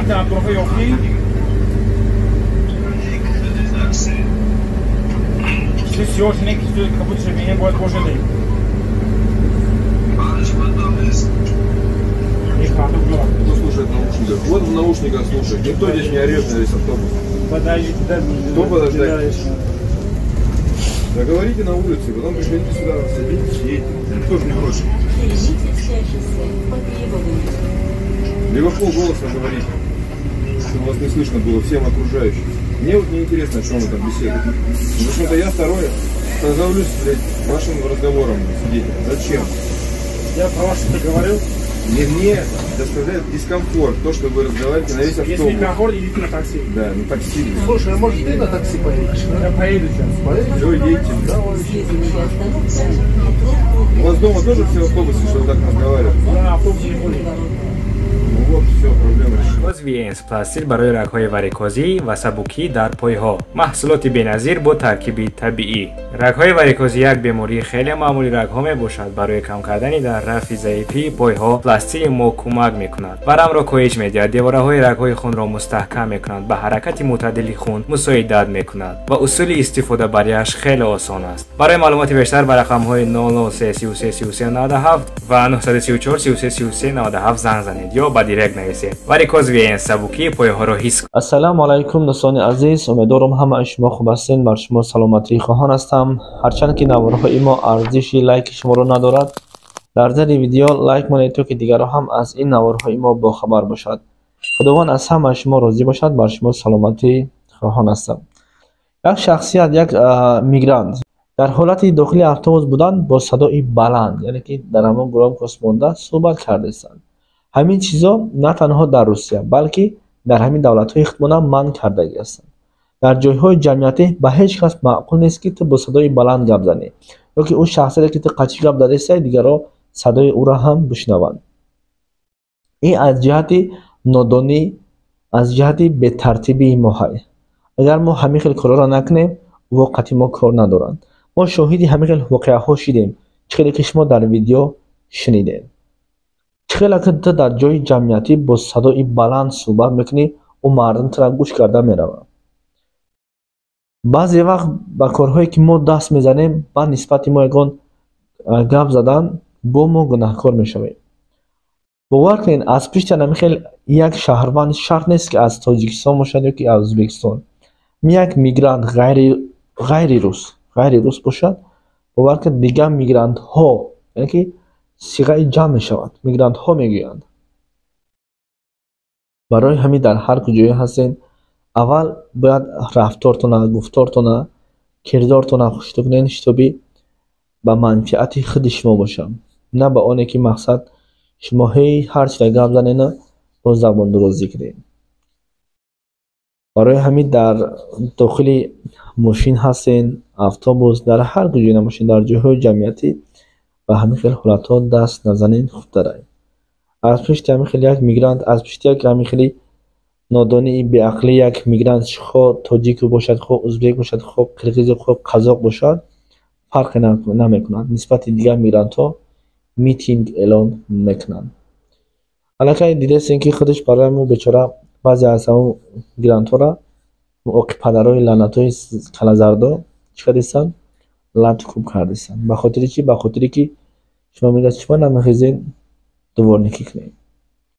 Kartın atrofu yok ki. Siz siyorsun ki kaput çemeyin boş boş değil. Кто слушает в наушниках? Вот в наушниках слушает. Никто здесь не орет на весь автобус. Кто подождать? Договорите на улице, потом приходите сюда, садитесь, едете. Никто же не хочет. Либо в полголоса говорите, чтобы вас не слышно было всем окружающим. Мне вот не интересно, о чем вы там беседуете. Потому что я второе становлюсь, блядь, вашим разговором сидеть. Зачем? Я про вас что-то говорил. Мне доставляет дискомфорт то, что вы разговариваете на весь автобус. Если дискомфорт, идите на такси. Да, на такси. Слушай, а может ты на такси поедешь? Я поеду сейчас. Все, едете. У вас дома тоже все автобусы, что вы так разговариваете? Да, автобус не ходит. Ну вот, все, проблема решена. باز VNS پلاستیل برای رگ‌های واریکوزی و سبوکی در پای‌ها. محصولات بی‌نظیر با ترکیب طبیعی. رگ‌های واریکوزی یک بیماری خیلی معمولی رگ‌ها میباشد. برای کم کردن در رفع ضعیفی پای‌ها پلاستیل ما کمک میکند. ورم را کاهش می‌دهد. دیواره‌های رگ‌های خون را مستحکم می‌کند. به حرکت معتدل خون مساعدت می‌کند و اصول استفاده بریش خیلی آسان است. برای معلومات بیشتر به رقم‌های 00333397 و 934333397 زنگ زنید یا به دایرکت نویسید. واریکوز VNS سبوکی پایه‌ها را حس. السلام علیکم دوستان عزیز، امیدوارم همه شما خوب هستین. بر شما سلامتی خواهان هستم. هرچند که نوارهای ما ارزش لایک شما رو ندارد، در زیر ویدیو لایک کنید تا که دیگران هم از این نوارهای ما با خبر باشد. خداوند از همه شما راضی باشد. بر شما سلامتی خواهان هستم. یک شخصیت، یک میگرانت در حالت داخلی اتوبوس بودند با صدای بلند، یعنی که در همان گرام کسمونده صحبت کرده استند. همین چیزا نه تنها در روسیه بلکه در همین دولت‌های اختمانه منع کردگی هستند. در جای‌های جمعیتی به هیچ کس معقول نیست که تو با صدای بلند گپ زنی یا که اون شخصی که تو قچی گپ داده است دیگران صدای او را هم بشنوند. این از جهت نادانی، از جهت به ترتیبی ما هست. اگر ما همین خیلی کارا را نکنیم واقعی ما کار ندارند. ما شاهدی همین خیلی واقعه‌ها شدیم. چه که شما در ویدیو شنیدید. چخیلی که تو در جای جمعیتی با صدای بلند صحبت میکنی و مردم تو را گوش کرده میروه. بعضی وقت با کارهایی که ما دست میزنیم با نسبت ما یکان گپ زدن با ما گناهکار میشویم. باور کنین از پیش نمیخیل یک شهروند شرط نیست که از تاجیکستان باشد یا که از ازبکستان. یک میگرانت غیر روس باشد، باور کنین دیگه میگرانت ها، یعنی که صیغه جمع می شود. میگرانت ها میگویند. برای همین در هر کجایی هستین اول باید رفتارتون، گفتارتون، کردارتون خوشتو کنین شتابی به منفعت خود شما باشم، نه به آنه که مقصد شما هر چی گپ زنین با زبان درازی کنین. برای همین در داخل ماشین هستین، اتوبوس، در هر کجایی نماشین، در جاهای جمعیتی و همین خیلی حالتها دست نزنین خوبتره. از پشت همین خیلی یک میگرانت، از پشت یک همین خیلی نادانی به عقلی یک میگرانت، خود تاجیک باشد، خود ازبک باشد، خود قرقیز، خود قزاق باشد، فرق نمیکنند. نسبت دیگر میگرانت ها میتینگ اعلان میکنند. الان دیده است که خودش برای ما بیچاره بعضی از همون میگرانت ها را اوکی پدرای لعنت های کلازردا چیکار هستند؟ لعنت کوب کردستن. به خاطر چی؟ به خاطری که شما میگید شما نمیخواید دوباره نکی کنید.